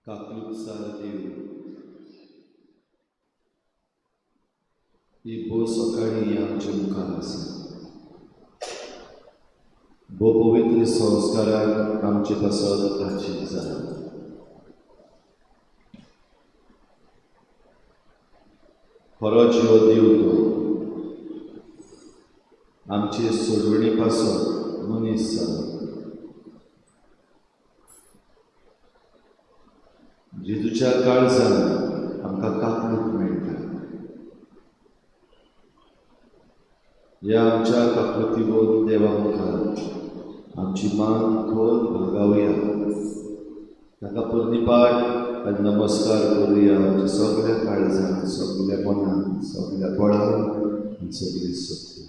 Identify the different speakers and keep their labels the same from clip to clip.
Speaker 1: Kakluksa देव ही बो सकाळी आमच्या मुखार आसा बो पवित्र संस्काराक आमचे पासत आशीत जाला खरो जिव दिव तो आमचे सोडवणी पासून मनीस जाला जेजूच्या काळजान आमकां काकलूक मेळटा ह्या आमच्या काकलुकी देवा मुखार आमची मान खोल भोगावया ताका परनिपाट आनी नमस्कार करुया आमच्या सगळ्या काळजान सगळ्या मनान सगळ्या बळान आनी सगळी शक्ती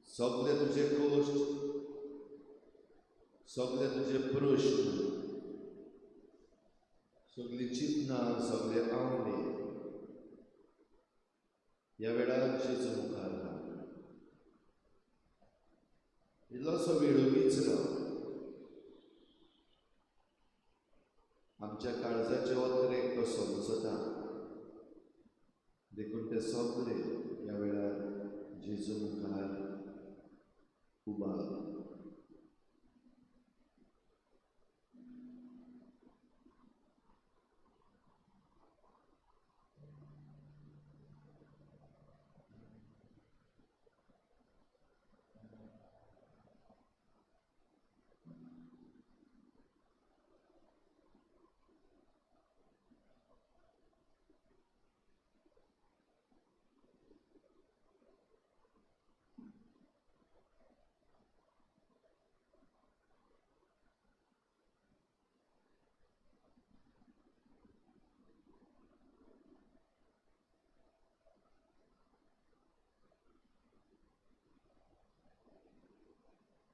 Speaker 1: सगळे तुझे गोश्ट सगळे तुझे प्रश्न सगळी चिंतनां सगळे आवडे ह्या वेळार जेजू मुखार घाल. इल्लोसो वेळोबीच राव. आमच्या काळजाचे वत्रेक तो समजता देखून ते सगळे ह्या वेळार जेजू मुखार उबार.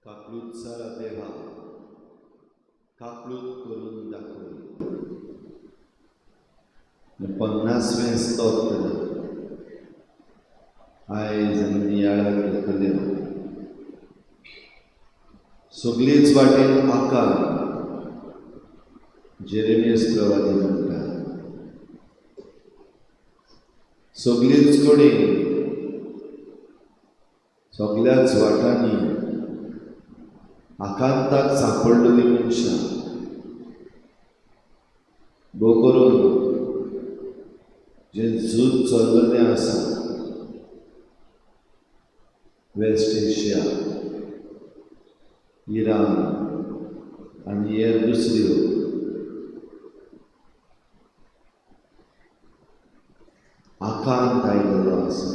Speaker 1: काकलूतचा देवा, काकलूत करून दाखय. 50वें स्तोत्र आयज आमी नियाळाक घेतले. सगळीच वाटेन आकार जेरेमियस प्रवादी म्हणटा. सगळीच कडेन सगळ्याच वाटांनी आकांताक सांपडलेली मनशां भोव करून जे झूज चल्लेलें आसा वेस्ट एशिया, इराण आनी हेर दुसऱ्यो आकांत आयिल्लो आसा.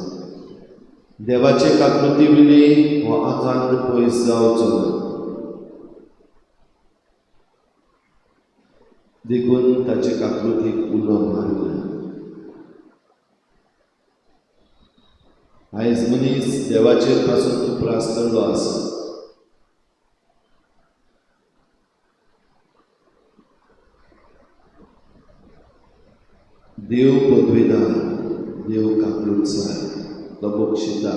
Speaker 1: देवाचे काकृती विली हो आकांत पयस जावचो ना. देखून ताचे काकृतीक उलो मारला. आयज मनीस देवाचेर पासून उप्रासलेलो आसा. देव पदवीदार, देव काकलूतसार, तो बक्षिता.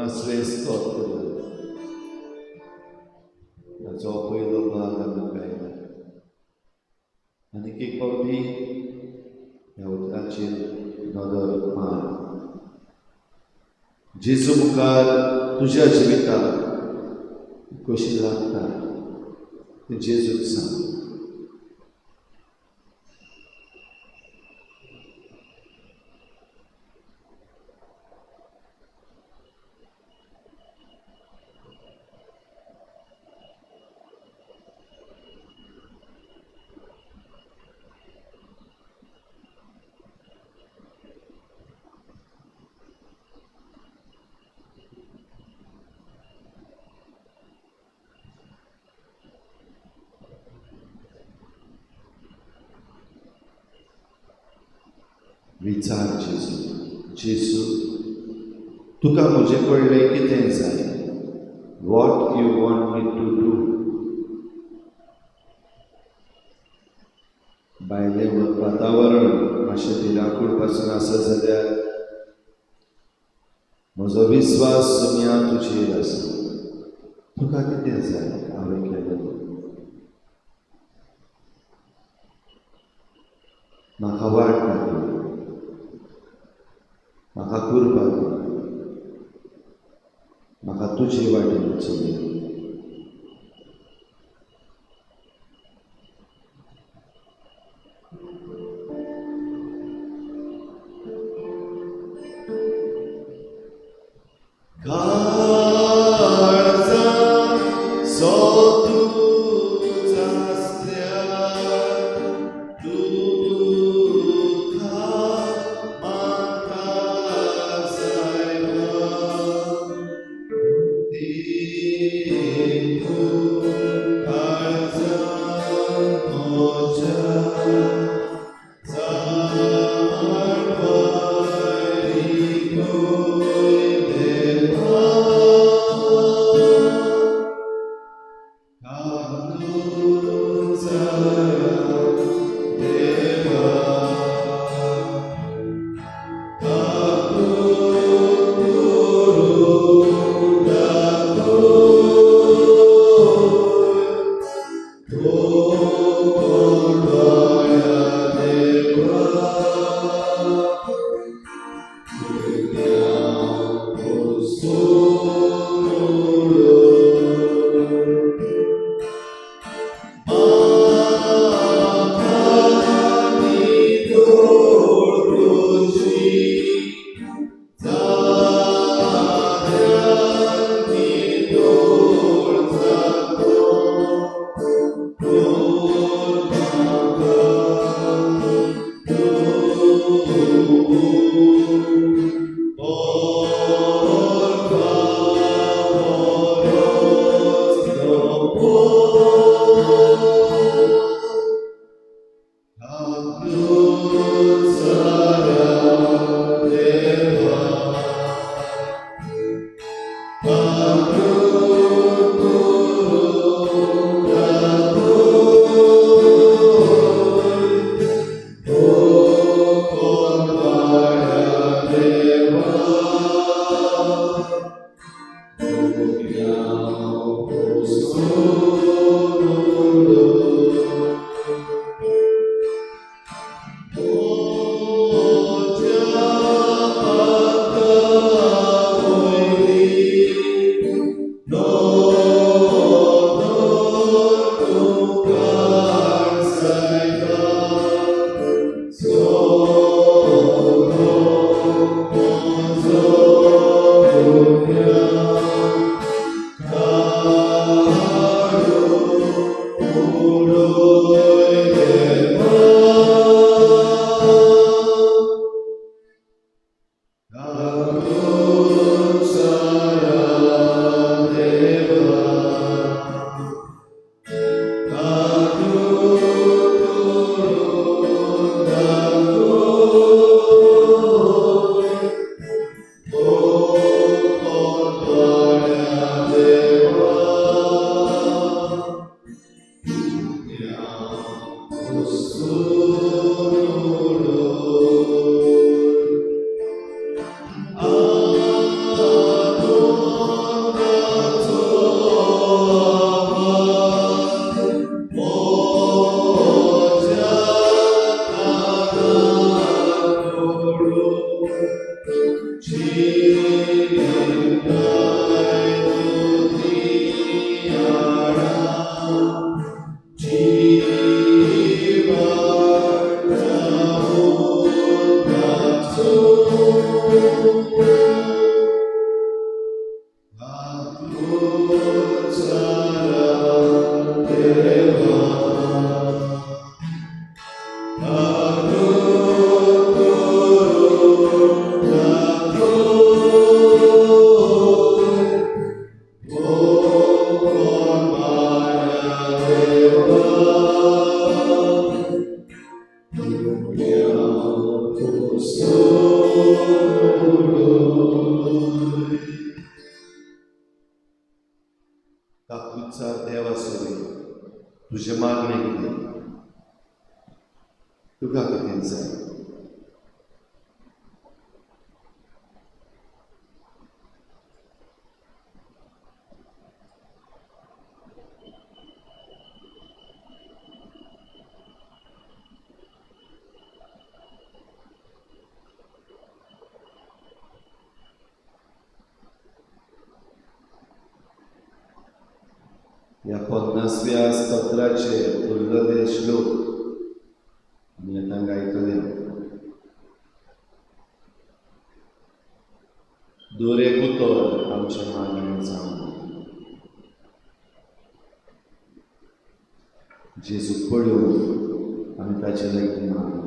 Speaker 1: 50वें स्तोत्र ताचो पयलो भाग आमी गायला आनीक एक फावटी ह्या उतराचेर नदर मार. जेजू मुखार तुज्या जिविताक कशी लागता तें जेजूक सांग. विचार जेजू. जेजू, तुका म्हजे कडलें कितें जाय? What you want me to do? भायलें वातावरण मातशें भिरांकूळ पासून आसा जाल्यार म्हजो विस्वास सुम्या तुजेर आसा. तुका कितें जाय हांवें केलें? म्हाका वाडटा, म्हाका करपाक, म्हाका तुजे वाटेन चलय. ताकदीचा देव आसूं तुझे मागणे कितें तुका कितें जाय ह्या 50व्या स्तोत्राचे उरलेले श्लोक आमी आतां गायतले दोरेक उतर आमचे मागणे जावन जेजू पळोवन आमी ताचे लागीं मागया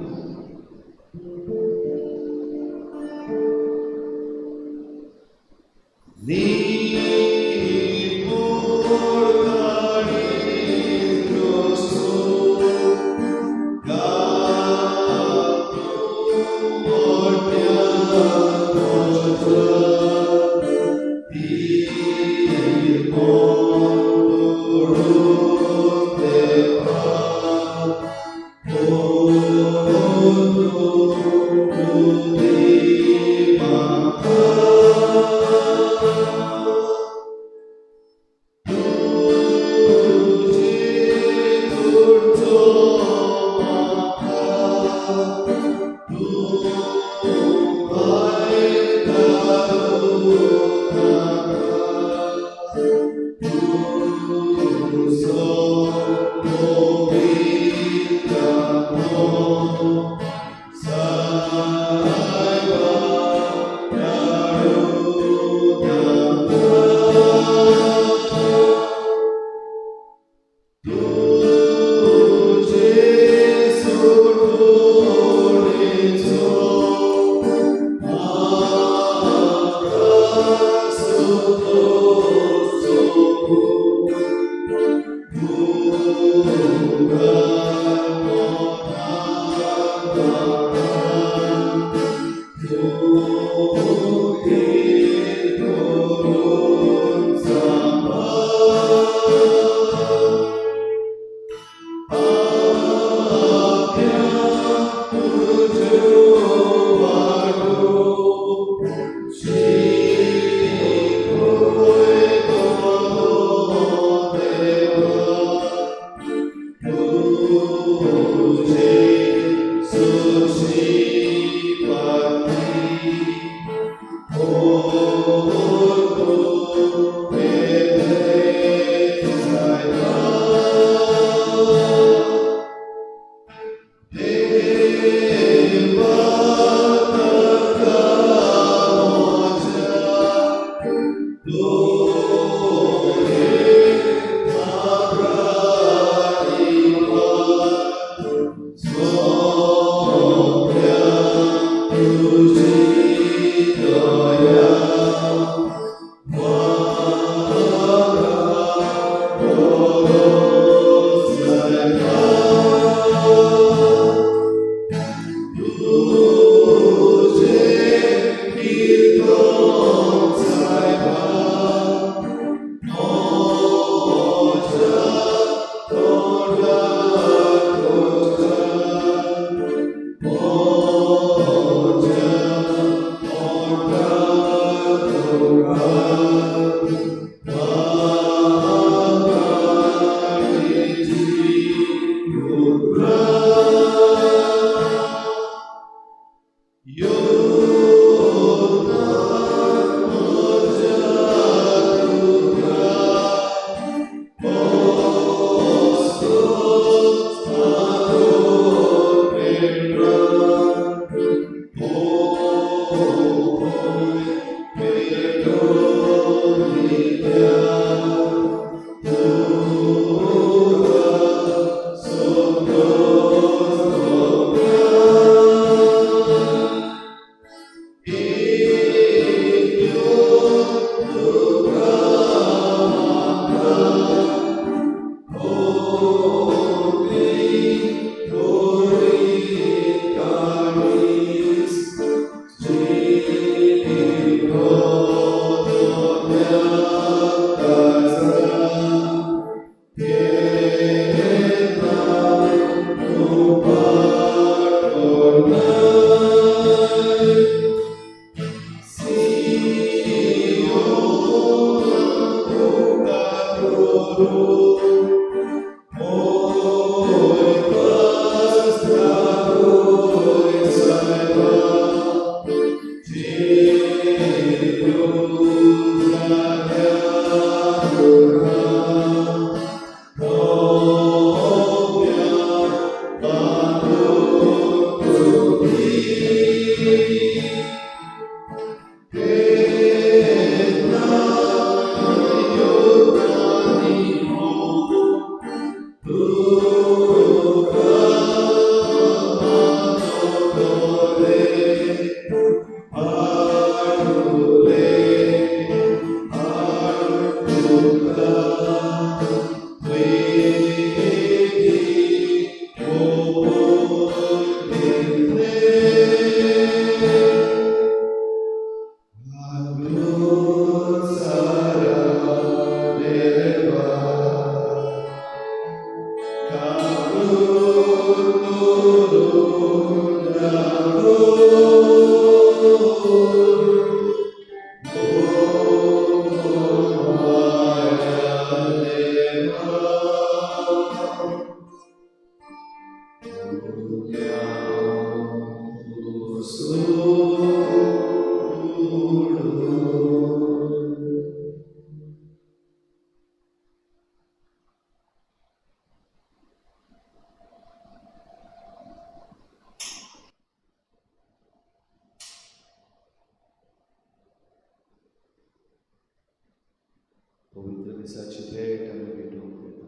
Speaker 1: पवित्र दिसाची भेट आम्ही भेटून घेतो.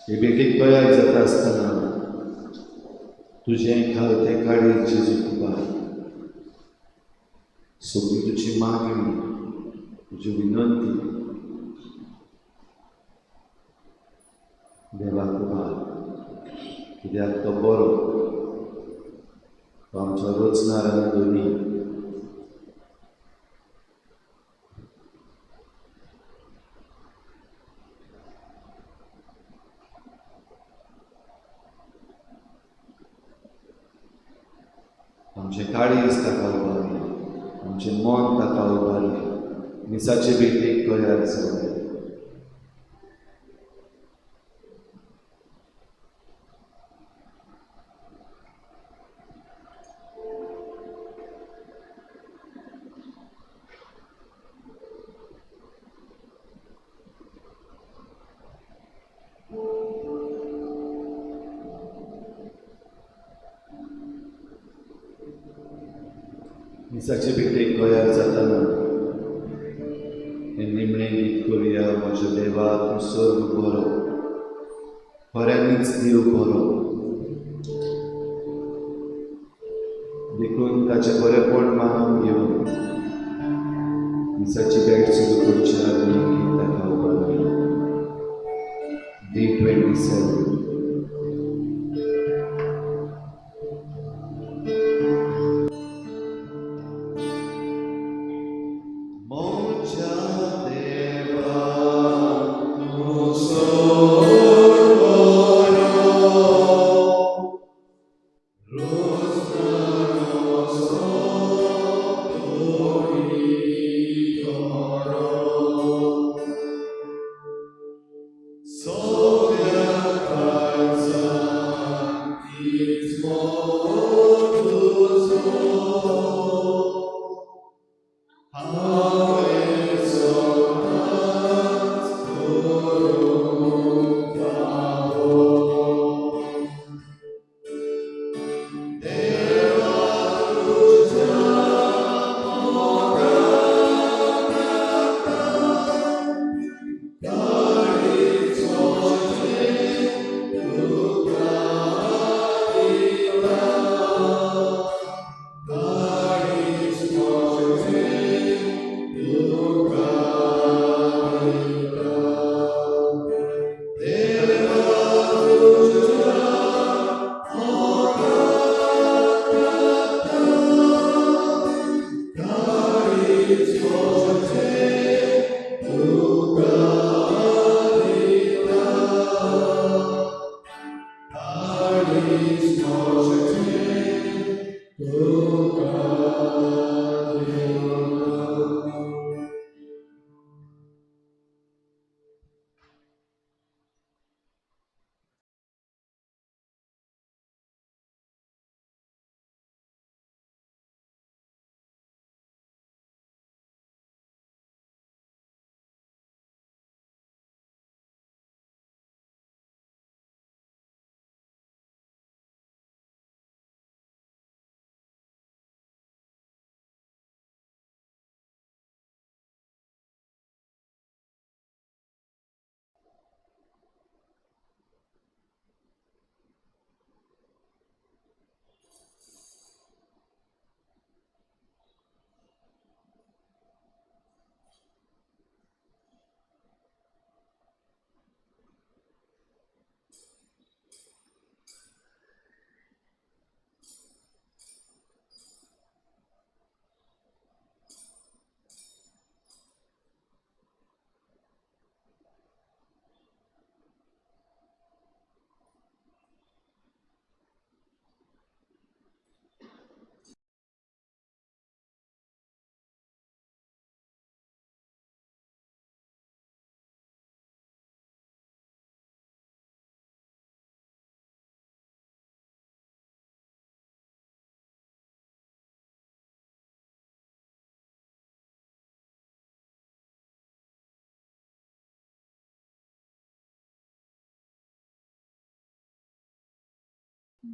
Speaker 1: हे भेटीक तयार जात असताना तुझें खालते काळी जेजू तुका सगळी तुझी मागणी, तुझी विनंती देवाक घाल, कित्याक तो बरो, तो आमचो रचणारा दोनी. आमचे काळीज ताका उबारले, आमचे मन ताका उबारले, मिसाचे भेटेक तयार जाले. मिसाचे भेटेक तयार जाताना हे निमणें गीत करुया. म्हज्या देवा तूं सर्व बरो, खऱ्यांनीच देव बरो. देखून ताचें बरेपण मानून घेवन मिसाची भेट सुरू करच्या आदीं गीत ताका उबारलें. Day 27. Hey.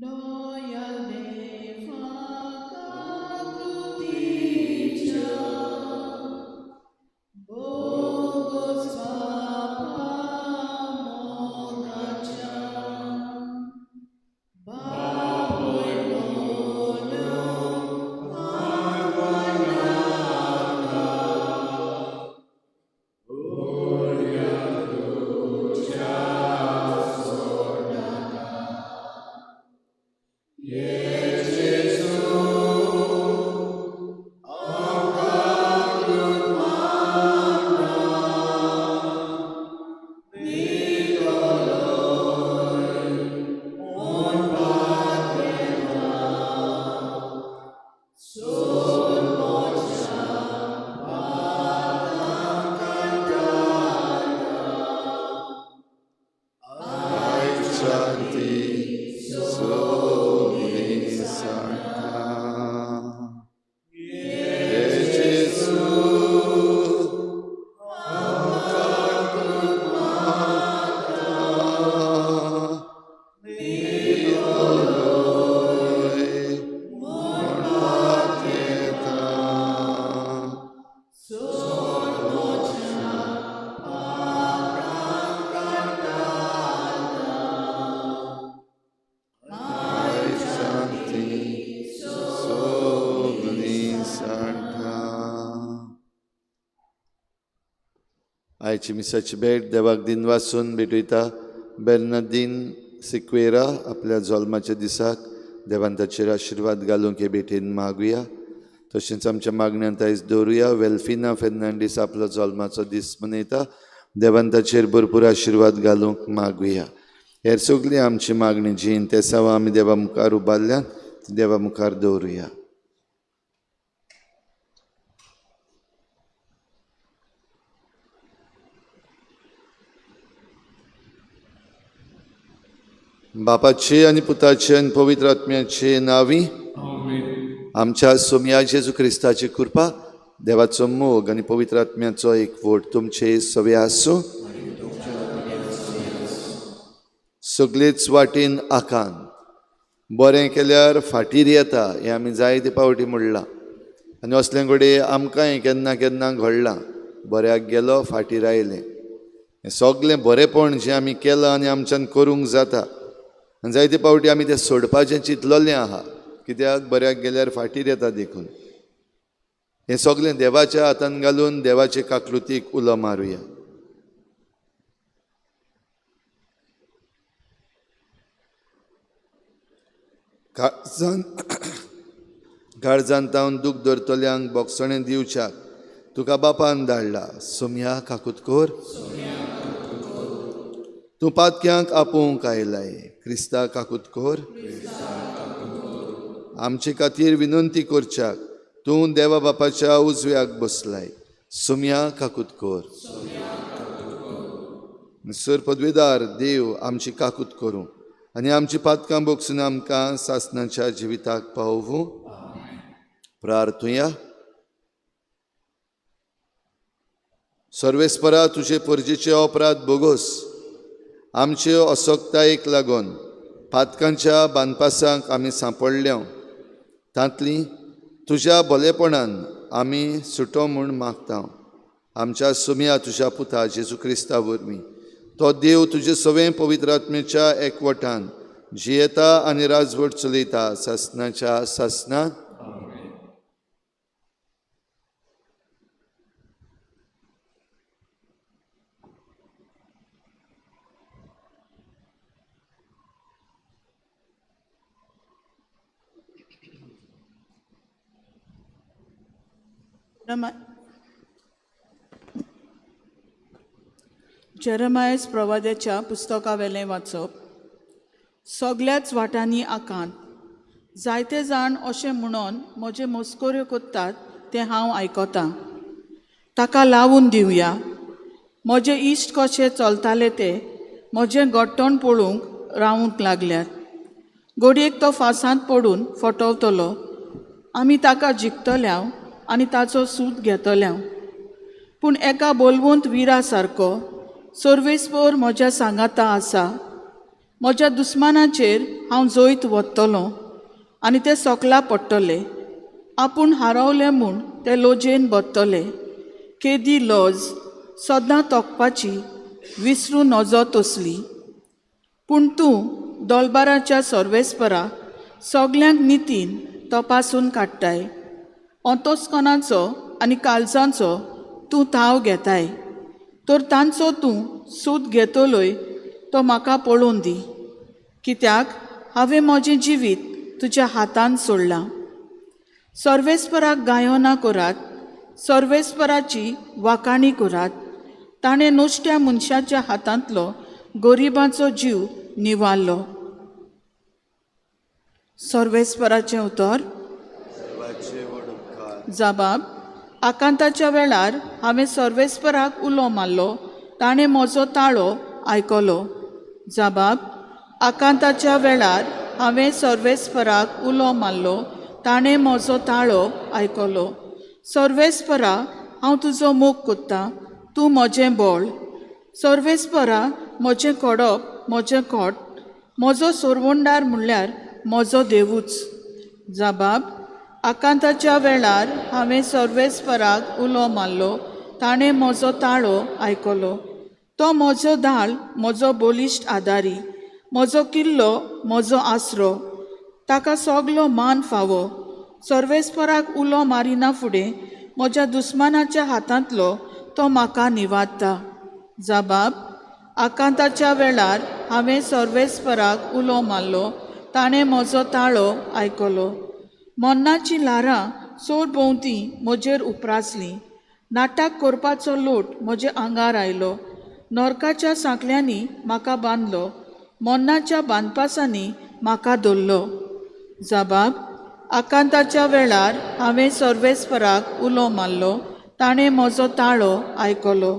Speaker 2: Loyal Deva Kakruticha Bogoswapa Mogacha Baboy Mono Arwanaka Urya Ducha Sordaka
Speaker 1: Shanti Sogni Sarka Jesus आयची मिसाची भेट देवाक दिन वाचून भेटयता. बेर्नादीन सिक्वेरा आपल्या जल्माच्या दिसाक देवान ताचेर आशिर्वाद घालूंक हे भेटेन मागुया. तशेंच आमच्या मागण्यांत आयज दवरुया. वेल्फिना फेर्नांडीस आपलो जल्माचो दीस मनयता. देवान ताचेर भरपूर आशिर्वाद घालूंक मागुया. हेर सगळी आमची मागणी जी ते सावा आमी देवा मुखार उबारल्यान देवा मुखार दवरुया. बापाचे आनी पुताचे आनी पवित्र आत्म्याचे नावी आमच्या सोम्या जेजू क्रिस्ताची कृपा देवाचो मोग आनी पवित्र आत्म्याचो एकवट तुमचे सवे आसूं. सगळेच वाटेन आकान बरें केल्यार फाटीर येता हें आमी जायते पावटी म्हणलां आनी असले घडये आमकांय केन्ना केन्ना घडलां. बऱ्याक गेलो फाटीर आयलें. हें सगळें बरेंपण जें आमी केलां आनी आमच्यान करूंक जाता आनी जायते पावटी आमी तें सोडपाचें चिंतलोलें आहा कित्याक बऱ्याक गेल्यार फाटीर येता देखून. हें सगळें देवाच्या हातान घालून देवाचे काकृतीक उलो मारुया. काळजांत तावन दूख धरतल्यांक बोगसणें दिवच्याक तुका बापान धाडला. सोम्या काकुतकोर तूं पातक्यांक आपोवंक आयलाय. क्रिस्ता काकुतकोर आमचे खातीर विनंती करच्याक तूं देवा बापाच्या उजव्याक बसलाय. सोम्या काकुतकोर सर पदवीदार देव आमची काकूत करूं आनी आमची पातकां बोगसून आमकां सासणाच्या जिविताक पावूं. प्रार्थुया. सर्वेस्परा तुजे परजेचे अपराध बोगोस आमचे असोक्तायेक लागून पातकांच्या बांदपासांक आमी सांपडल्या तांतली तुज्या भलेपणान आमी सुटो म्हूण मागता. आमच्या सोम्या तुज्या पुता जेजू क्रिस्ता वरवीं तो देव तुजे सवें पवित्र आत्म्याच्या एकवटान जियेता आनी राजवट चलयता सासणाच्या सासणां.
Speaker 2: जेरेमायस प्रवाद्याच्या पुस्तका वेलें वाचप. सगळ्याच वाटांनी आकांत जायते जाण अशें म्हणून म्हजे मस्कोऱ्यो कोत्तात तें हांव आयकतां. ताका लावून दिवया. म्हजे इश्ट कशे चलताले ते म्हजें घट्टण पळोवंक रावूंक लागल्यात. घडयेक तो फासांत पडून फटवतलो. आमी ताका जिखतल्या आनी ताचो सूत घेतल्या. पूण एका बोलवंत विरा सारको सर्वेस्पर म्हज्या सांगाता आसा. म्हज्या दुस्मानाचेर हांव जैत वतलों आनी ते सोकला पडटले. आपूण हारवलें म्हूण ते लोजेन बदतले. केदी लज सदां तोंकपाची विसरून नजो तसली. पूण तूं दोलबाराच्या सर्वेस्परा सगल्यांक नितीन तपासून काडटाय. ओतोस्कोनाचो आनी काळजांचो तूं ताव घेताय. तर तांचो तूं सूद घेतलोय तो म्हाका पळोवन दी. कित्याक हांवें म्हजें जिवीत तुज्या हातांत सोडलां. सर्वेस्पराक गायोना करात, सर्वेस्पराची वाखाणी करात. ताणें नोश्ट्या मनशाच्या हातांतलो गरिबांचो जीव निवारलो. सर्वेस्पराचें उतर. जबाब. आकांताच्या वेळार हांवें सर्वेस्पराक उलो मारलो. ताणें म्हजो ताळो आयकलो. जबाब. आकांताच्या वेळार हांवें सर्वेस्पराक उलो मारलो. ताणें म्हजो ताळो आयकलो. सर्वेस्परा, हांव तुजो मोग कोत्तां. तूं म्हजें बळ. सर्वेस्परा, म्हजें कोडप, म्हजें कोट. म्हजो सोरवोंडार म्हणल्यार म्हजो देवूच. जबाब. आकांताच्या वेळार हांवें सर्वेस्पराक उलो मारलो. ताणें म्हजो ताळो आयकलो. तो म्हजो धाळ, म्हजो बोलिश्ट आदारी, म्हजो किल्लो, म्हजो आसरो. ताका सगलो मान फावो. सर्वेस्पराक उलो मारिना फुडें म्हज्या दुस्मानाच्या हातांतलो तो म्हाका निवाडटा. जबाब. आकांताच्या वेळार हांवें सर्वेस्पराक उलो मारलो. ताणें म्हजो ताळो आयकलो. मन्नाची ल्हारां चड भोंवती म्हजेर उपरासलीं. नाटक करपाचो लोट म्हज्या आंगार आयलो. नरकाच्या सांकल्यांनी म्हाका बांदलो. मन्नाच्या बांदपासांनी म्हाका धरलो. जबाब. आकांताच्या वेळार हांवें सर्वेस्पराक उलो मारलो. ताणें म्हजो ताळो आयकलो.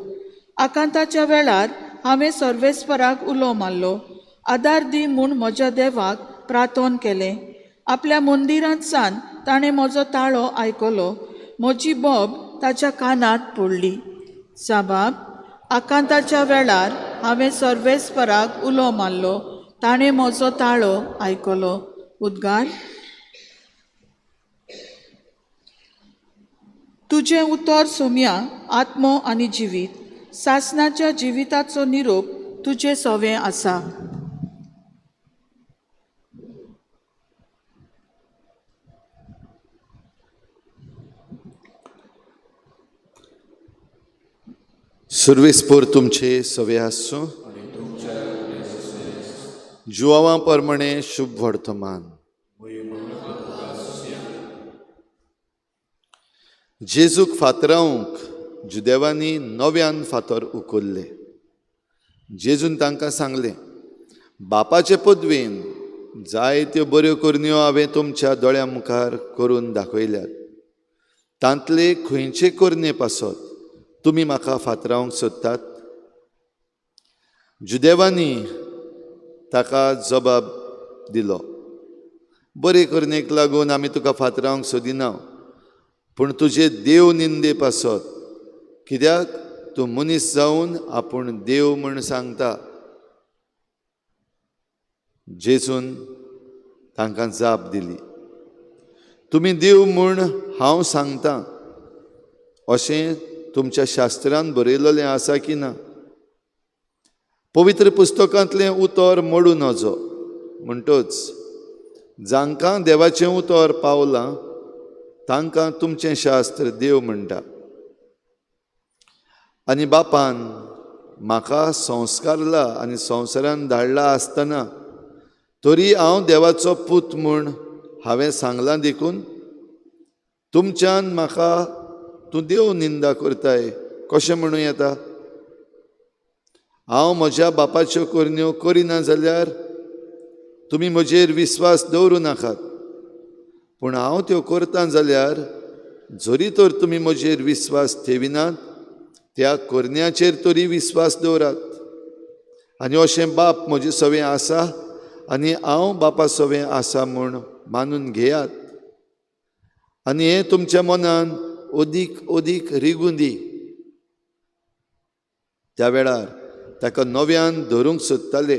Speaker 2: आकांताच्या वेळार हांवें सर्वेस्पराक उलो मारलो. आदार दी म्हूण म्हज्या देवाक प्रार्थना केलें. आपल्या मंदिरांत सावन ताणें म्हजो ताळो आयकलो. म्हजी बोब ताच्या कानांत पडली. जबाब. आकांताच्या वेळार हांवें सर्वेस्पराक उलो मारलो. ताणें म्हजो ताळो आयकलो. उद्गार. तुजें उतर सोम्या आत्मो आनी जिवीत. सासणाच्या जिविताचो निरोप तुजें सवें आसा.
Speaker 1: सर्वेस्पर तुमचे सवे आसूं. जुवावां प्रमाणे शुभ वर्तमान. जेजूक फातरावंक जुदेवांनी नव्यान फातर उखल्ले. जेजून तांकां सांगलें, बापाचे पदवेन जायत्यो बऱ्यो करण्यो हांवें तुमच्या दोळ्यां मुखार करून दाखयल्यात. तांतले खंयचे करणे पासत तुमी म्हाका फातरावंक सोदतात? जुदेवांनी ताका जबाब दिलो, बरे करणेक लागून आमी तुका फातरावंक सोदिना, पूण तुजे देव निंदे पासत. कित्याक तूं मनीस जावन आपूण देव म्हूण सांगता. जेजून तांकां जाप दिली, तुमी देव म्हूण हांव सांगतां अशें तुमच्या शास्त्रांत बरयलेलें आसा की ना? पवित्र पुस्तकांतलें उतर मोडू नजो. म्हणटच जांकां देवाचें उतर पावलां तांकां तुमचें शास्त्र देव म्हणटा. आनी बापान म्हाका संस्कारला आनी संवसारांत धाडला आसतना तरी हांव देवाचो पूत म्हूण हांवें सांगलां देखून तुमच्यान म्हाका तूं देव निंदा करताय कशें म्हणूं येता? हांव म्हज्या बापाच्यो करण्यो करिना जाल्यार तुमी म्हजेर विस्वास दवरूं नाकात, पूण हांव त्यो करतां जाल्यार जरी तर तुमी म्हजेर विस्वास ठेविनात त्या करण्याचेर तरी विस्वास दवरात. आनी अशें बाप म्हजे सवें आसा आनी हांव बापा सवें आसा म्हूण मानून घेयात. आनी हें तुमच्या मनान ओदीक ओदीक रिगूं दी. त्या वेळार ताका नव्यान धरूंक सोदताले,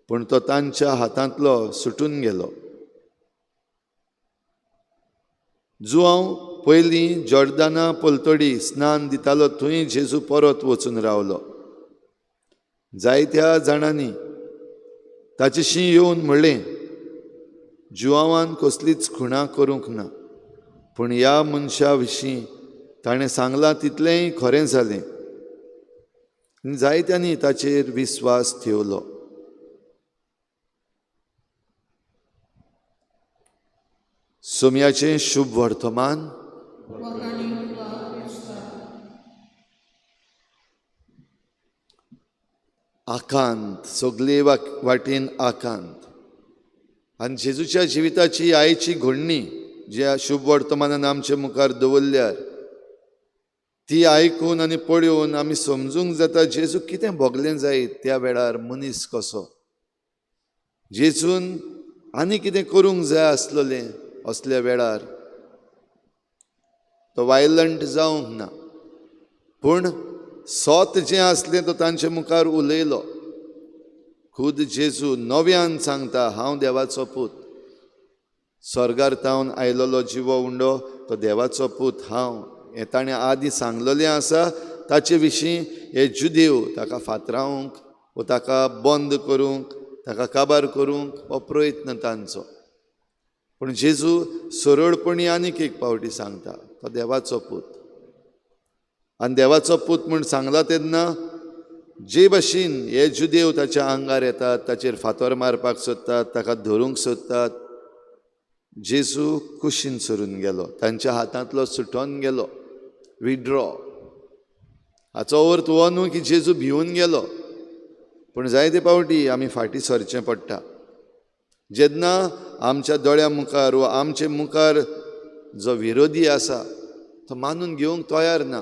Speaker 1: पूण तो तांच्या हातांतलो सुटून गेलो. जुआंव पयलीं जॉर्दाना पलतडी स्नान दितालो थंय जेजू परत वचून रावलो. जायत्या जाणांनी ताचेशी येवन म्हणलें, जुआंवान कसलीच खुणां करूंक ना, पूण ह्या मनशा विशीं ताणें सांगलां तितलेंय खरें जालें. जायत्यांनी ताचेर विस्वास ठेवलो. सोमयाचें शुभ वर्तमान. आकांत, सगळे वाटेन आकांत. आनी जेजूच्या जिविताची आयची घडणी ज्या शुभ वर्तमानान आमचे मुखार दवरल्यार ती आयकून आनी पळोवन आमी समजूंक जाता जेजू कितें भोगलें जायत त्या वेळार मनीस कसो. जेजून आनी कितें करूंक जाय आसलेलें असल्या वेळार. तो वायलंट जावंक ना, पूण सोत जें आसलें तो तांचे मुखार उलयलो. खुद जेजू नव्यान सांगता, हांव देवाचो पूत. स्वर्गार तावन आयलोलो जिवो उंडो तो देवाचो पूत हांव. हें ताणें आदीं सांगलेलें आसा. ताचे विशीं हे जुदेव ताका फातरावंक वा ताका बंद करूंक, ताका काबार करूंक हो प्रयत्न तांचो. पूण जेजू सरळपणी आनीक एक फावटी सांगता, तो देवाचो पूत. आनी देवाचो पूत म्हूण सांगला तेन्ना जे भाशेन हे जुदेव ताच्या आंगार येतात, ताचेर फातर मारपाक सोदतात, ताका धरूंक सोदतात, जेजू कुशीन सरून गेलो. तांच्या हातांतलो सुटोन गेलो. विड्रॉ हाचो अर्थ हो न्हू की जेजू भिवून गेलो. पूण जायते फावटी आमी फाटीं सरचें पडटा. जेन्ना आमच्या दोळ्या मुखार वा आमचे मुखार जो विरोधी आसा तो मानून घेवंक तयार ना,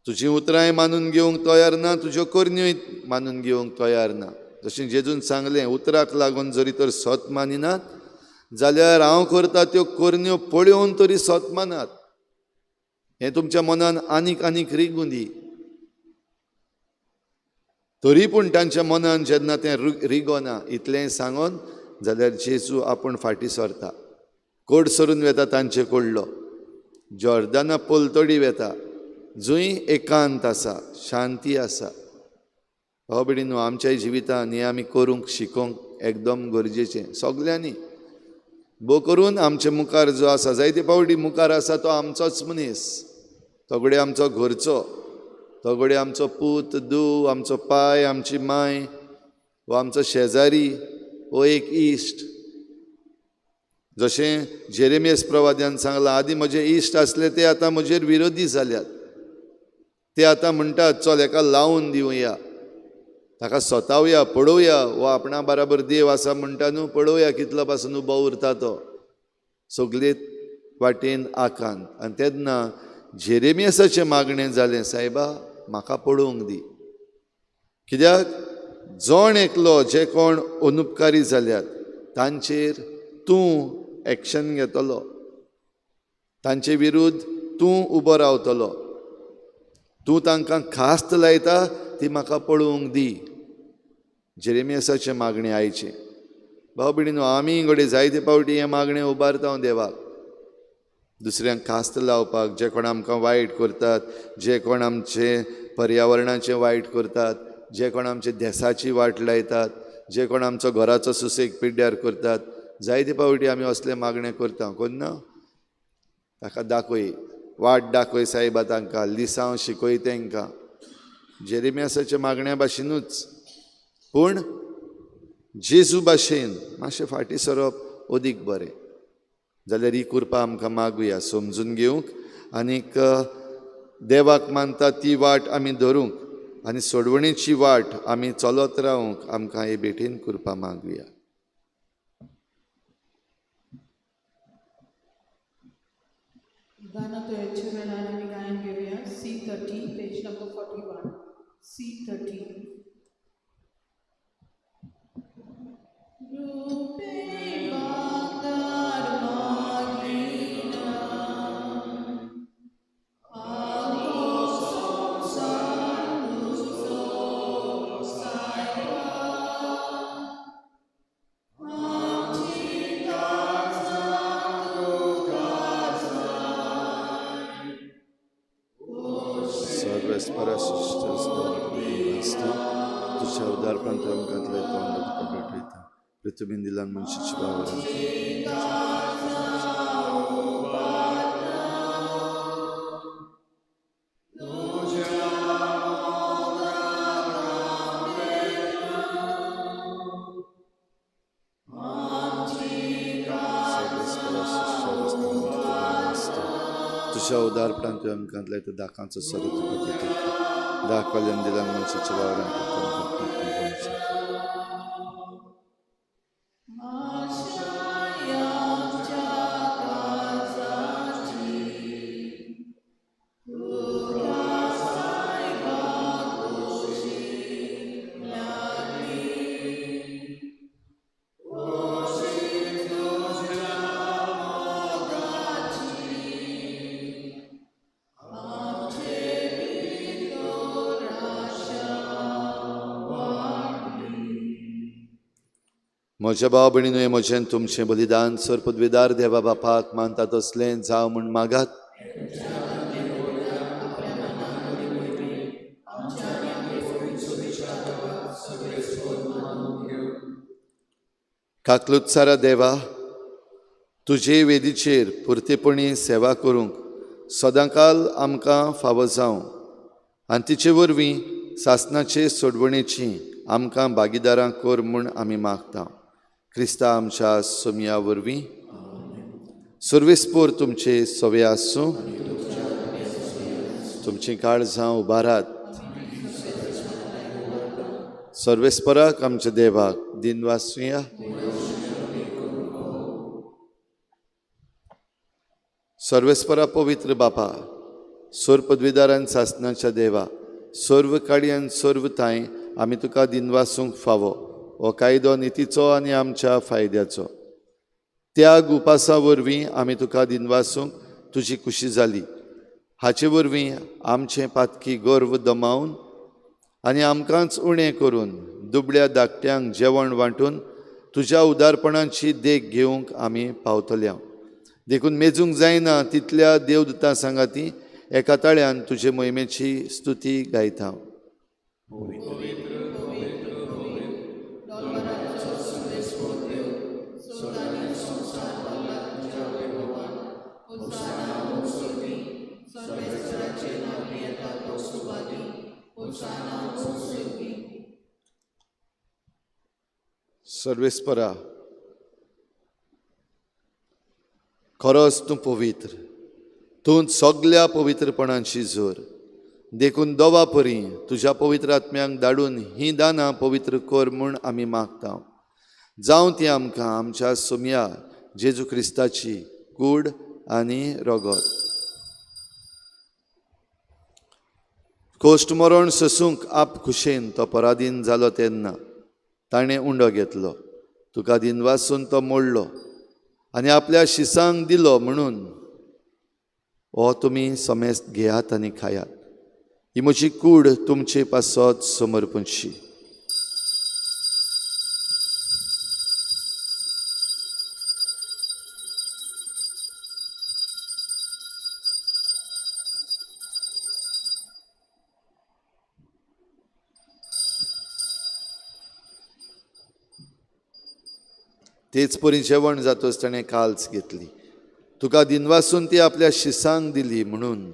Speaker 1: तुजीं उतरांय मानून घेवंक तयार ना, तुज्यो करण्योय मानून घेवंक तयार ना. जशें जेजून सांगलें, उतराक लागून जरी तर सोत मानिनात जाल्यार हांव करता त्यो करण्यो पळोवन तरी सोत मानात. हें तुमच्या मनान आनीक आनीक रिगूं दी. तरी पूण तांच्या मनान जेन्ना तें रिगोना इतलें सांगून जाल्यार जेजू आपूण फाटीं सरता. कोड सरून वेता तांचे कडलो. जॉर्दाना पलतडी वेता, जंय एकांत आसा, शांती आसा. हो बिडीनो आमच्याय जिवितांत हें आमी करूंक शिकोवंक एकदम गरजेचें सगल्यांनी. भोव करून आमचे मुखार जो आसा, जायते फावटी मुखार आसा तो आमचोच मनीस, तोगडे आमचो घरचो, तोगडे आमचो पूत, धूव, आमचो पाय, आमची माय, वा आमचो शेजारी, वो एक इश्ट. जशें जेरेमियास प्रवाद्यान सांगलां, आदीं म्हजे इश्ट आसले ते आतां म्हजेर विरोधी जाल्यात. ते आतां म्हणटात, चल हेका लावन दिवया, ताका सोतावया, पळोवया, वो आपणा बराबर देव आसा म्हणटा न्हू, पळोवया कितलो पासून उबो उरता तो. सगळे वाटेन आकांत. आनी तेन्ना जेरेमियासाचें मागणें जालें, सायबा म्हाका पळोवंक दी. कित्याक जण एकलो जे कोण अनुपकारी जाल्यात तांचेर तूं एक्शन घेतलो, तांचे विरुद्ध तूं उबो रावतलो, तूं तांकां खास्त लायता ती म्हाका पळोवंक दी. जेरेमियासाचें मागणें आयचें. भाव भयणीनो, आमी घडये जायते फावटी हें मागणें उबारता देवाक. दुसऱ्यांक खास्त लावपाक, जे कोण आमकां वायट करतात, जे कोण आमचे पर्यावरणाचें वायट करतात, जे कोण आमच्या देशाची वाट लायतात, जे कोण आमचो घराचो सुसेग पिड्ड्यार करतात, जायते फावटी आमी असले मागणें करता. कोन्ना ताका दाखय, वाट दाखय सायबा, तांकां लिसांव शिकय तांकां. जेरेमियासाच्या मागण्या भाशेनूच. पूण जेजू भाशेन मातशें फाटीं सरप अदीक बरें. जाल्यार ही कृपा आमकां मागुया, समजून घेवंक आनीक देवाक मानता ती वाट आमी धरूंक आनी सोडवणेची वाट आमी चलत रावंक आमकां हे भेटेन कृपा मागुया.
Speaker 2: गानातोयाच्या वेळार आमी गायन घेवया C30, पेज नंबर 41. C30.
Speaker 1: तुझ्या उदारपणांत आमकां तुका भेटयता पृथ्वीन दिलान मनशाची वावरां तुझ्या उदारपणांत तुवें आमकां दिल्या दाखांचो सर तुका भेटयता दाखवल्यान दिलान मनशाच्या वावरां म्हज्या भाव भयणींनो म्हजें तुमचें बलिदान सर पदवीदार देवा बापाक मानता तसलें जावं म्हूण मागात. काकलुत्सारा देवा, तुजे वेदीचेर पुर्तेपणी सेवा करूंक सदांकाल आमकां फावो जावं आनी तिचे वरवीं सासणाचे सोडवणेची आमकां भागीदारां कर म्हूण आमी मागता. क्रिस्ता आमच्या सोमया वरवीं सर्वेस्पोर तुमचे सवे आसूं, तुमची काळजां उबारात. सर्वेस्पराक आमच्या देवाक दिन वाचुया. सर्वेस्परा पवित्र बापा, सोर पदवीदारान सासणाच्या देवा, सर्व काळी आनी सर्व थाय आमी तुका दिन वाचूंक फावो हो कायदो नितीचो आनी आमच्या फायद्याचो. त्याग उपासा वरवीं आमी तुका दिन वाचूंक तुजी खुशी जाली. हाचे वरवीं आमचें पातकी गर्व दमावन आनी आमकांच उणें करून दुबळ्या धाकट्यांक जेवण वांटून तुज्या उदारपणाची देख घेवंक आमी पावतल्या. देखून मेजूंक जायना तितल्या देवदूतां सांगाती एका ताळ्यान तुजे मोहिमेची स्तुती गायता. सर्वेस्परा, खरोच तूं पवित्र, तूं सगळ्या पवित्रपणांची जोर. देखून दोवा परी तुज्या पवित्र आत्म्यांक धाडून ही दानां पवित्र कर म्हूण आमी मागता. जावं ती आमकां आमच्या सोमया जेजू क्रिस्ताची कूड आनी रगत. कोश्ट मरण ससूंक आप खुशेन तो पराधीन जालो तेन्ना ताणें उंडो घेतलो. तुका दिन वाचून तो मोडलो आनी आपल्या शिसांक दिलो म्हणून हो तुमी समेस्त घेयात आनी खायात. ही म्हजी कूड तुमचे पासत समर्पणशी. तेच परी जेवण जातोच ताणें काल्स घेतली. तुका दिन वाचून ती आपल्या शिसांक दिली म्हणून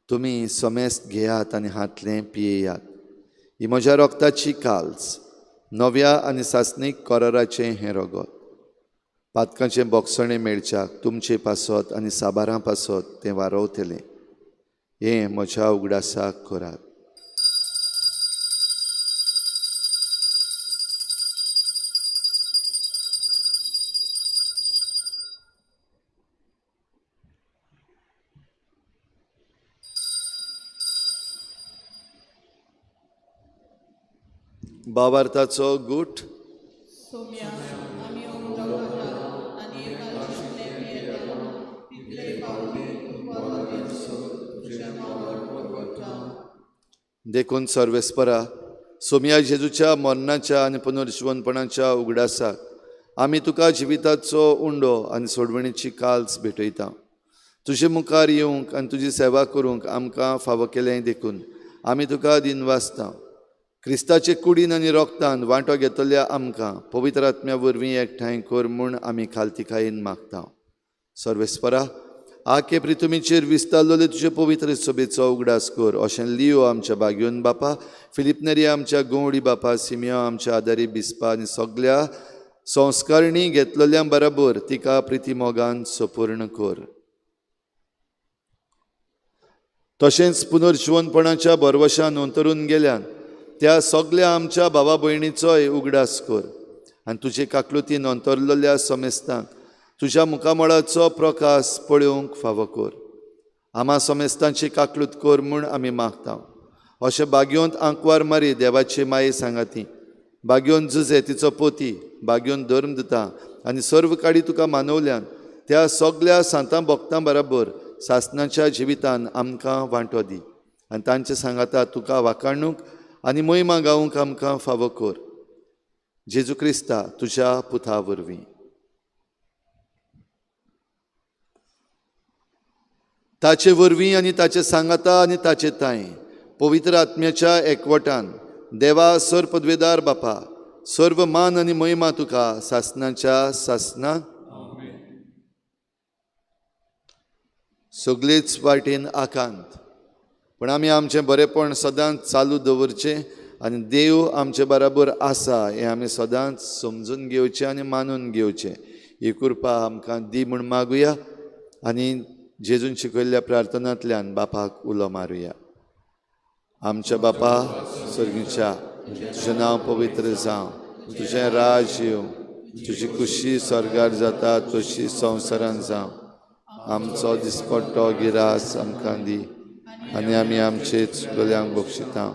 Speaker 1: तुमी समेस्त घेयात आनी हातलें पियेयात. ही म्हज्या रोगताची काल्स, नव्या आनी सासणीक कराराचें हें रगत. पातकांचें बोगसणें मेळच्याक तुमचे पासत आनी साबारां पासत तें वारवतलें. हें म्हज्या उगडासाक करात. भावार्थाचो गूट. देखून सर्वेस्परा, सोमया जेजूच्या मरणाच्या आनी पुनर्जीवनपणाच्या उगडासाक आमी तुका जिविताचो उंडो आनी सोडवणेची काल्स भेटयता. तुजे मुखार येवंक आनी तुजी सेवा करूंक आमकां फावो केलें देखून आमी तुका दिनवासता क्रिस्ताचे कुडीन आनी रोगतान वांटो घेतल्या आमकां पवित्र आत्म्या वरवीं एकठांय कर म्हूण आमी खालतिकायेन मागता. सर्वेस्परा आखे प्रितुमीचेर विस्तारलोले तुजे पवित्र सभेचो उगडास कर. अशें लियो आमच्या बागयोन बापा, फिलिप नेरी आमच्या गवळी बापा, सिमियो आमच्या आदारी बिस्पा आनी सगळ्या संस्कारणी घेतलेल्या बराबर तिका प्रिती मोगान सपूर्ण कर. तशेंच पुनर्जीवनपणाच्या बरवशान अंतरून गेल्यान त्या सगळ्या आमच्या भावा भयणीचोय उगडास कर आनी तुजे काकलुतीन अंतरलेल्या समेस्तांक तुज्या मुखामळाचो प्रकाश पळोवंक फावो कर. आमा समेस्तांची काकलूत कर म्हूण आमी मागता. अशें बागयोंत आंकवार मारी देवाची माये सांगाती, बागयोन झुजे तिचो पोती, बागयोन धर्म दिता आनी सर्व काडी तुका मानवल्यान त्या सगळ्या सांतां भक्तां बराबर सासणाच्या जिवितान आमकां वांटो दी आनी तांचे सांगाता तुका वाखाणूंक आनी महिमा गावूंक आमकां फावो कर. जेजू क्रिस्ता तुज्या पुता वरवीं. ताचे वरवीं आनी ताचे सांगाता आनी ताचे ताय पवित्र आत्म्याच्या एकवटान देवा सर पदवेदार बापा सर्व मान आनी महिमा तुका सासणाच्या सासणाक सगळीच वाटेन आकांत. पण आमी आमचें बरेपण सदांच चालू दवरचें आनी देव आमचे बराबर आसा हें आमी सदांच समजून घेवचें आनी मानून घेवचें. ही कृपा आमकां दी म्हूण मागुया आनी जेजून शिकयल्ल्या प्रार्थनांतल्यान बापाक उलो मारुया. आमच्या बापा सर्गीच्या तुजें नांव पवित्र जावं, तुजें राज येवं, तुजी खुशी स्वर्गार जाता तशी संवसारांत जावं. आमचो दिसपट्टो गिरास आमकां दी आनी आमी आमचे चुकल्यांक बक्षिता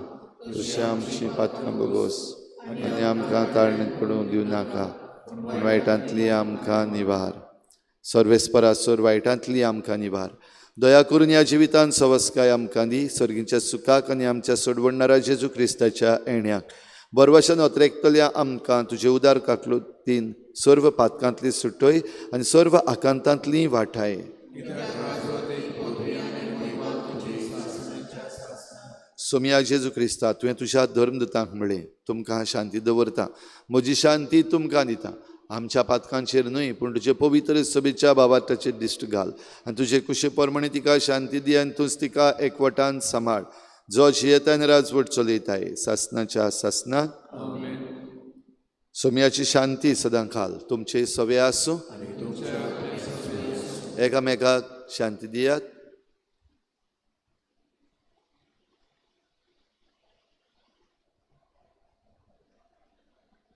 Speaker 1: तशें आमची पातकां बगोस आनी आमकां तारणेंत पडूंक दिवं नाका, पूण वायटांतली आमकां निवार. सर्वेस्परासोर वायटांतली आमकां निवार. दया करून ह्या जिवितान सवस्काय आमकां दी. सर्गीच्या सुखाक आनी आमच्या सोडवणारा जेजू क्रिस्ताच्या येण्याक बरवशान अत्रेकतल्या आमकां तुजे उदार काकलुतीन सर्व पातकांतली सुटोय आनी सर्व आकांतांतली वाटाय. सोम्या जेजू क्रिस्ता तुवें तुज्या धर्मदूतांक म्हणलें तुमकां शांती दवरता, म्हजी शांती तुमकां दिता. आमच्या पातकांचेर न्हय पूण तुजे पवित्र सभेच्या बाबाटाचेर दिश्ट घाल आनी तुजे कुशे प्रमाणे तिका शांती दी आनी तूंच तिका एकवटान सांबाळ जो जियेतान राजवट चलयताय सासणाच्या सासणाक. सोम्याची शांती सदां घाल. तुमचे सवे आसूं. एकामेकाक शांती दियात.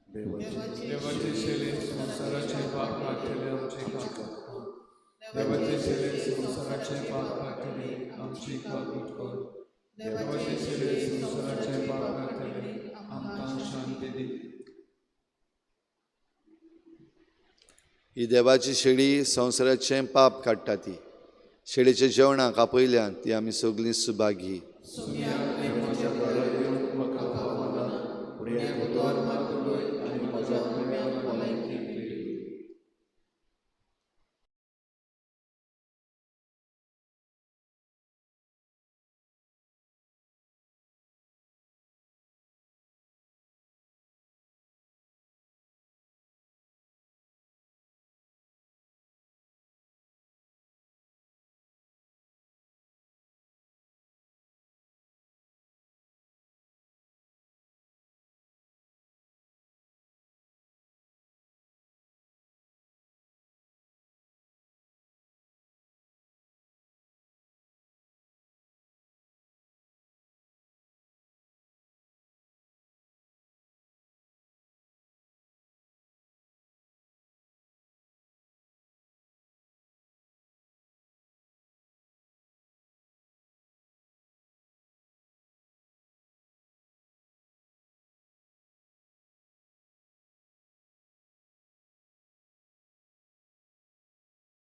Speaker 3: देवाचे शेले संसाराचे पाप काढले आमचे काकूट. देवाचे शेले संसाराचे पाप काढले आमची काकूट कर. देवाचे शेले संसाराचे पाप काढले आमकां शांती दी.
Speaker 1: ही देवाची शेळी संवसाराचें पाप काडटा ती. शेळीच्या जेवणाक आपयल्यान ती आमी सगळीं सुभागी.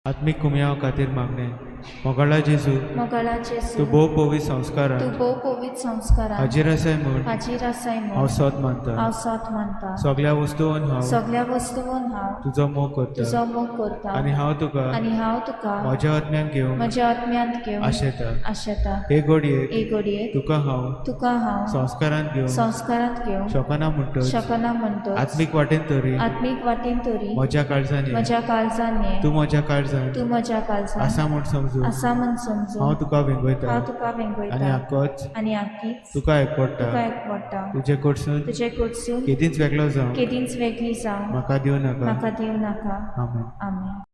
Speaker 3: आत्मीक कुमयाव खातीर मागणें. मोगाळा जेजू
Speaker 4: मोगाळा
Speaker 3: तूं
Speaker 4: जेजू
Speaker 3: भोव पवित्र संस्कारान
Speaker 4: तूं भोव पवित्र संस्कारान
Speaker 3: हाजीर आसाय म्हूण
Speaker 4: हाजीर आसाय
Speaker 3: हांव
Speaker 4: म्हूण
Speaker 3: सोत मानता
Speaker 4: हांव सोत मानता
Speaker 3: सगळ्या वस्तूंन हांव
Speaker 4: सगळ्या वस्तूंन हांव
Speaker 3: तुजो मोग करता
Speaker 4: तुजो मोग करता
Speaker 3: आनी हांव तुका
Speaker 4: आनी हांव तुका
Speaker 3: म्हज्या आत्म्यान घेवंक
Speaker 4: म्हज्या आत्म्यांत घेवन
Speaker 3: आशेता
Speaker 4: आशेता
Speaker 3: हे घडयेक
Speaker 4: एक घडयेक
Speaker 3: तुका हांव
Speaker 4: तुका हांव
Speaker 3: संस्कारान घेवन
Speaker 4: संस्कारांत घेवन
Speaker 3: शोकना म्हणटच
Speaker 4: शकना म्हणटो
Speaker 3: आत्मीक वाटेन तरी
Speaker 4: आत्मीक वाटेन तरी
Speaker 3: म्हज्या काळजांनी
Speaker 4: म्हज्या काळजान ये
Speaker 3: तूं म्हज्या काळजांत
Speaker 4: तूं म्हज्या काळजान
Speaker 3: आसा म्हूण समजून
Speaker 4: आसा म्हण समजून
Speaker 3: हांव तुका वेंगयता
Speaker 4: हांव तुका
Speaker 3: आनी
Speaker 4: वेंगयता
Speaker 3: आक्कोच
Speaker 4: आनी आख्खीच
Speaker 3: तुका
Speaker 4: तुका
Speaker 3: एकपडटा
Speaker 4: एकवडटा
Speaker 3: तुजे कडसून
Speaker 4: तुजे कडसून
Speaker 3: केदींच वेगळो जावं
Speaker 4: केदींच वेगळी जावं
Speaker 3: म्हाका दिवं नाका
Speaker 4: म्हाका दिवं नाका
Speaker 3: आमेन
Speaker 4: आमेन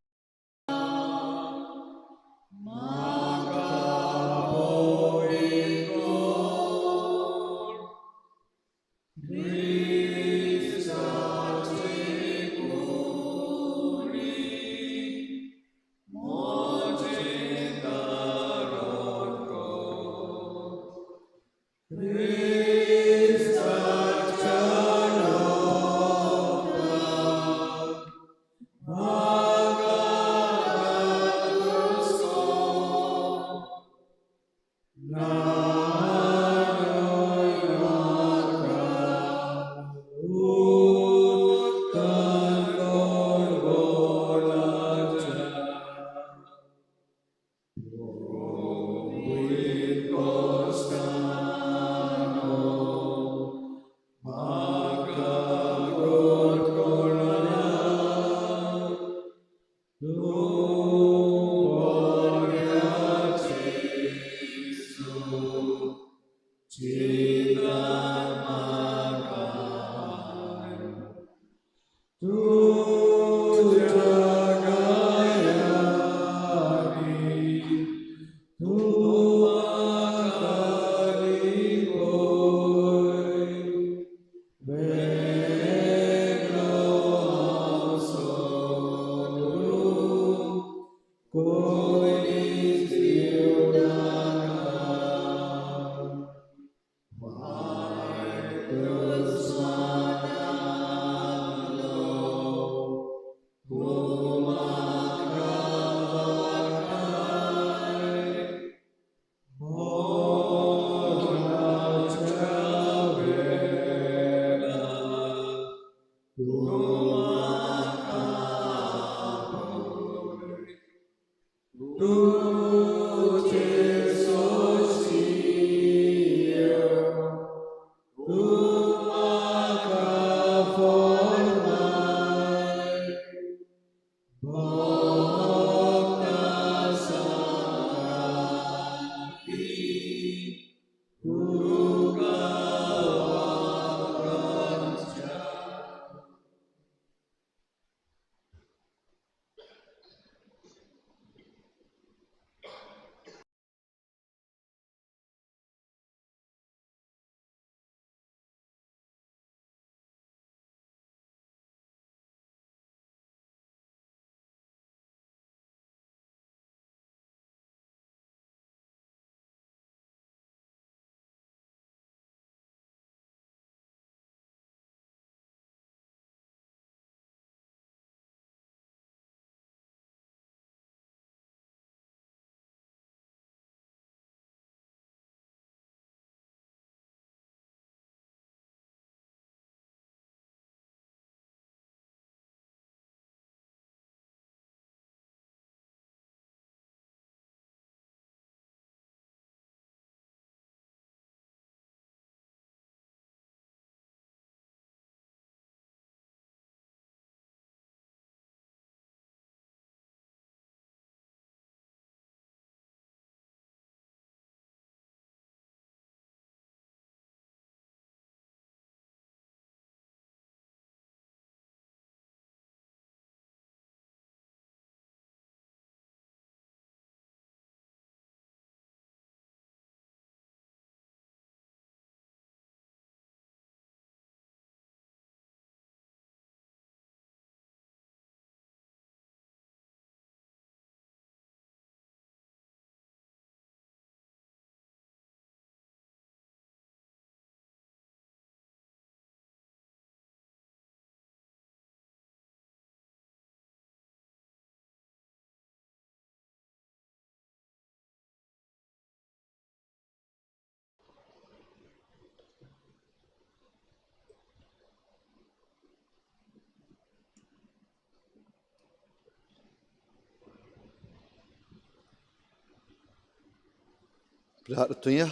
Speaker 1: प्रार्थुया.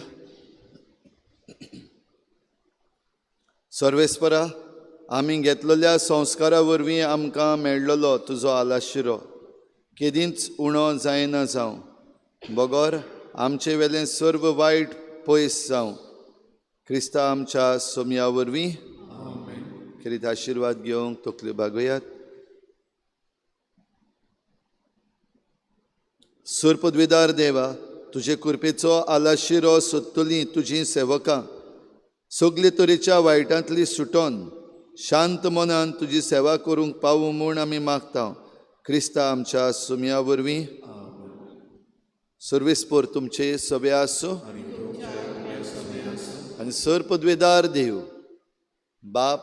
Speaker 1: सर्वेस्परा, आमी घेतलेल्या संस्कारा वरवीं आमकां मेळ्ळलो तुजो आलाशिरो केदींच उणो जायना जावं. बगोर आमचे वेलें सर्व वायट पयस जावं. क्रिस्ता आमच्या सोमया वरवीं खेरीत आशिर्वाद घेवंक तकली बागयात. सुर पदवीदार देवा, तुजे कृपेचो आलाशिरो सोदतलीं तुजीं सेवकां सगले तरेच्या वायटांतली सुटोन शांत मनान तुजी सेवा करूंक पावूं म्हूण आमी मागता. क्रिस्ता आमच्या सुमया वरवीं. सर्वेस्पोर तुमचे सभे आसूं आनी सर पदवेदार देव बाप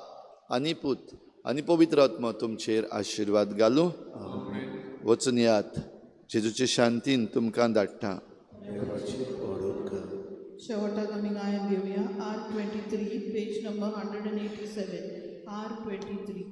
Speaker 1: आनी पूत आनी पवित्र आत्मा तुमचेर आशिर्वाद घालूं. वचून यात. जेजूचे शांतीन तुमकां धाडटा.
Speaker 2: शेवटाक आमी गायन घेवया. R23, page number 187. R23.